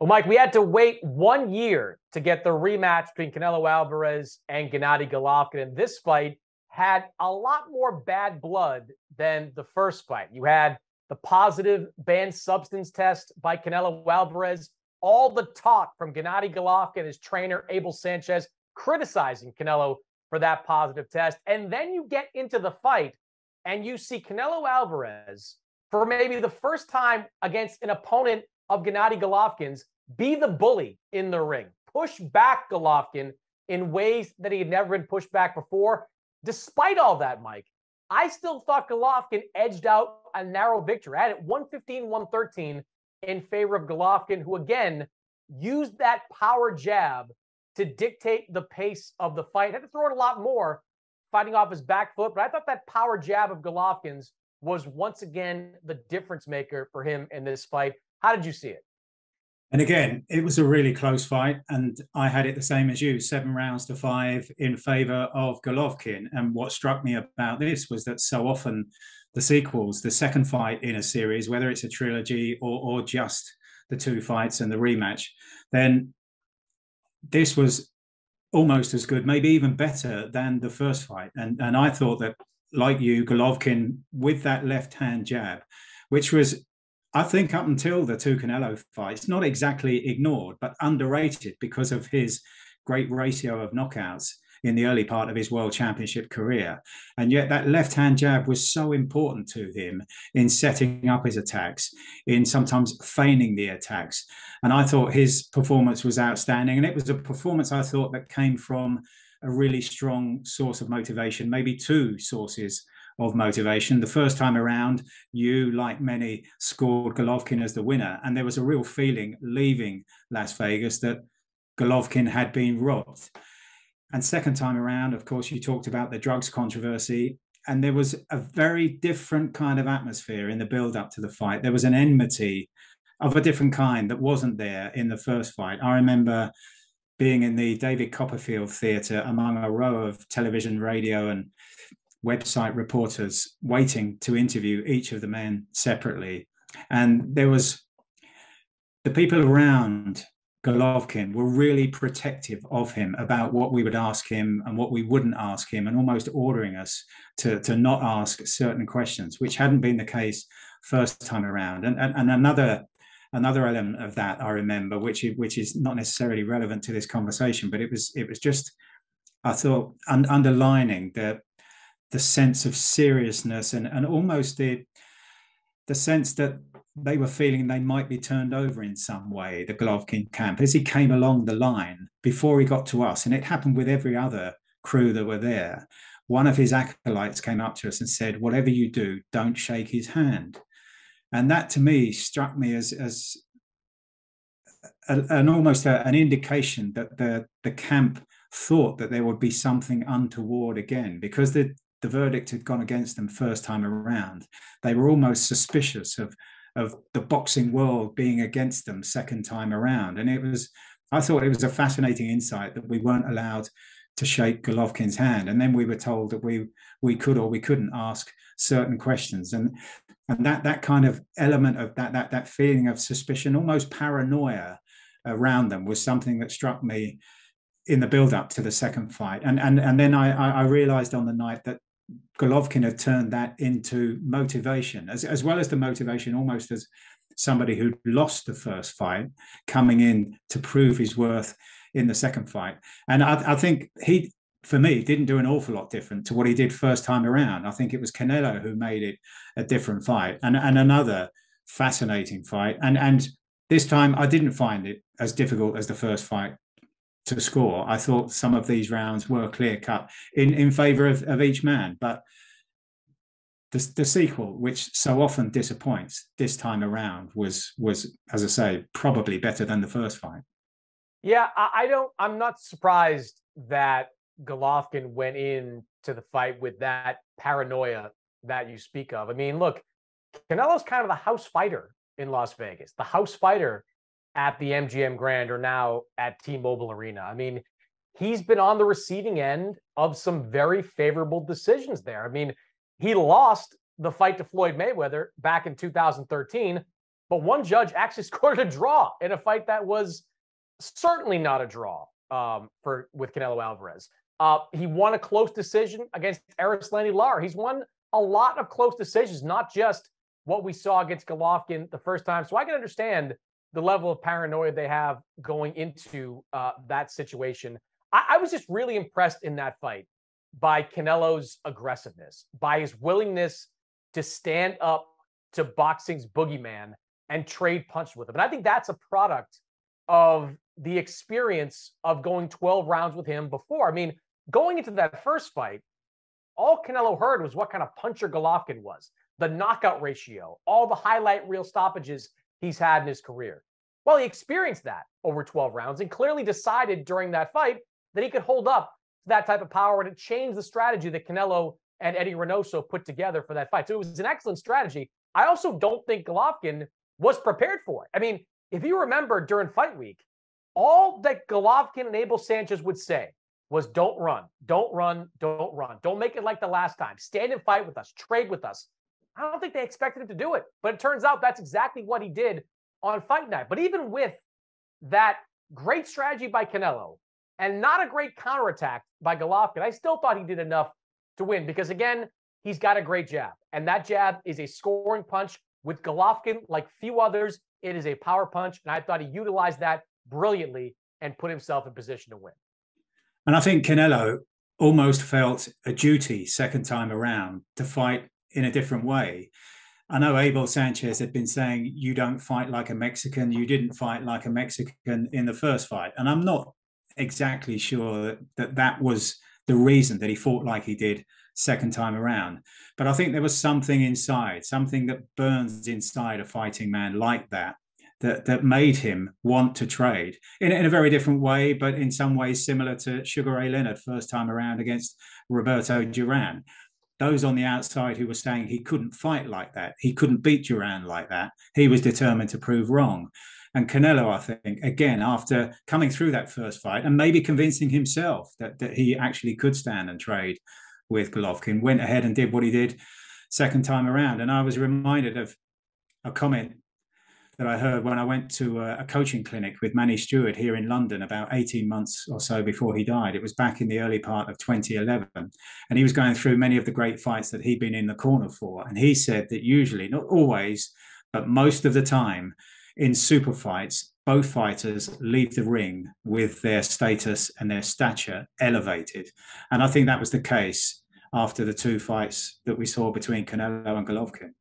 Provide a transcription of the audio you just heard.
Well, Mike, we had to wait 1 year to get the rematch between Canelo Alvarez and Gennady Golovkin. And this fight had a lot more bad blood than the first fight. You had the positive banned substance test by Canelo Alvarez, all the talk from Gennady Golovkin, his trainer, Abel Sanchez, criticizing Canelo for that positive test. And then you get into the fight and you see Canelo Alvarez, for maybe the first time against an opponent of Gennady Golovkin's, be the bully in the ring, push back Golovkin in ways that he had never been pushed back before. Despite all that, Mike, I still thought Golovkin edged out a narrow victory. I had it 115-113 in favor of Golovkin, who again used that power jab to dictate the pace of the fight. Had to throw it a lot more, fighting off his back foot, but I thought that power jab of Golovkin's was once again the difference maker for him in this fight. How did you see it? And again, it was a really close fight, and I had it the same as you, 7-5 in favor of Golovkin. And what struck me about this was that so often the sequels, the second fight in a series, whether it's a trilogy or just the two fights and the rematch, then this was almost as good, maybe even better than the first fight. And I thought that, like you, Golovkin with that left-hand jab, which was, I think, up until the two Canelo fights, not exactly ignored, but underrated because of his great ratio of knockouts in the early part of his world championship career. And yet that left-hand jab was so important to him in setting up his attacks, in sometimes feigning the attacks. And I thought his performance was outstanding. And it was a performance, I thought, that came from a really strong source of motivation, maybe two sources of motivation. The first time around, you, like many, scored Golovkin as the winner. And there was a real feeling leaving Las Vegas that Golovkin had been robbed. And second time around, of course, you talked about the drugs controversy. And there was a very different kind of atmosphere in the build-up to the fight. There was an enmity of a different kind that wasn't there in the first fight. I remember being in the David Copperfield Theatre among a row of television, radio, and website reporters waiting to interview each of the men separately. And there was the people around Golovkin were really protective of him about what we would ask him and what we wouldn't ask him, and almost ordering us to not ask certain questions, which hadn't been the case first time around. And another element of that I remember, which is not necessarily relevant to this conversation, but it was just, I thought, underlining the sense of seriousness and almost the sense that they were feeling they might be turned over in some way, the Golovkin camp, as he came along the line before he got to us. And it happened with every other crew that were there. One of his acolytes came up to us and said, "Whatever you do, don't shake his hand." And that to me struck me as almost an indication that the camp thought that there would be something untoward again, because the verdict had gone against them first time around. They were almost suspicious of the boxing world being against them second time around. And I thought it was a fascinating insight that we weren't allowed to shake Golovkin's hand. And then we were told that we could or we couldn't ask certain questions. And that kind of element of that feeling of suspicion, almost paranoia around them, was something that struck me in the build-up to the second fight. And then I realized on the night that Golovkin had turned that into motivation, as well as the motivation almost as somebody who lost the first fight, coming in to prove his worth in the second fight. And I think he, for me, didn't do an awful lot different to what he did first time around. I think it was Canelo who made it a different fight, and another fascinating fight. And this time I didn't find it as difficult as the first fight to score. I thought some of these rounds were clear cut in favor of each man, but the sequel, which so often disappoints, this time around was, as I say, probably better than the first fight. Yeah, I'm not surprised that Golovkin went into the fight with that paranoia that you speak of. I mean, look, Canelo's kind of the house fighter in Las Vegas, the house fighter at the MGM Grand, or now at T-Mobile Arena. I mean, he's been on the receiving end of some very favorable decisions there. I mean, he lost the fight to Floyd Mayweather back in 2013, but one judge actually scored a draw in a fight that was certainly not a draw with Canelo Alvarez. He won a close decision against Erislandy Lara. He's won a lot of close decisions, not just what we saw against Golovkin the first time. So I can understand the level of paranoia they have going into that situation. I was just really impressed in that fight by Canelo's aggressiveness, by his willingness to stand up to boxing's boogeyman and trade punches with him. And I think that's a product of the experience of going 12 rounds with him before. I mean, going into that first fight, all Canelo heard was what kind of puncher Golovkin was, the knockout ratio, all the highlight reel stoppages he's had in his career. Well, he experienced that over 12 rounds and clearly decided during that fight that he could hold up to that type of power, and it changed the strategy that Canelo and Eddie Reynoso put together for that fight. So it was an excellent strategy. I also don't think Golovkin was prepared for it. I mean, if you remember during fight week, all that Golovkin and Abel Sanchez would say was don't run, don't run, don't run. Don't make it like the last time. Stand and fight with us, trade with us. I don't think they expected him to do it, but it turns out that's exactly what he did on fight night. But even with that great strategy by Canelo and not a great counterattack by Golovkin, I still thought he did enough to win because, again, he's got a great jab. And that jab is a scoring punch. With Golovkin, like few others, it is a power punch. And I thought he utilized that brilliantly and put himself in position to win. And I think Canelo almost felt a duty second time around to fight in a different way. I know Abel Sanchez had been saying, you don't fight like a Mexican. You didn't fight like a Mexican in the first fight. And I'm not exactly sure that was the reason that he fought like he did second time around. But I think there was something inside, something that burns inside a fighting man like that made him want to trade in a very different way, but in some ways similar to Sugar Ray Leonard first time around against Roberto Duran. Those on the outside who were saying he couldn't fight like that, he couldn't beat Duran like that, he was determined to prove wrong. And Canelo, I think, again, after coming through that first fight and maybe convincing himself that he actually could stand and trade with Golovkin, went ahead and did what he did second time around. And I was reminded of a comment that I heard when I went to a coaching clinic with Manny Stewart here in London about 18 months or so before he died. It was back in the early part of 2011. And he was going through many of the great fights that he'd been in the corner for. And he said that usually, not always, but most of the time in super fights, both fighters leave the ring with their status and their stature elevated. And I think that was the case after the two fights that we saw between Canelo and Golovkin.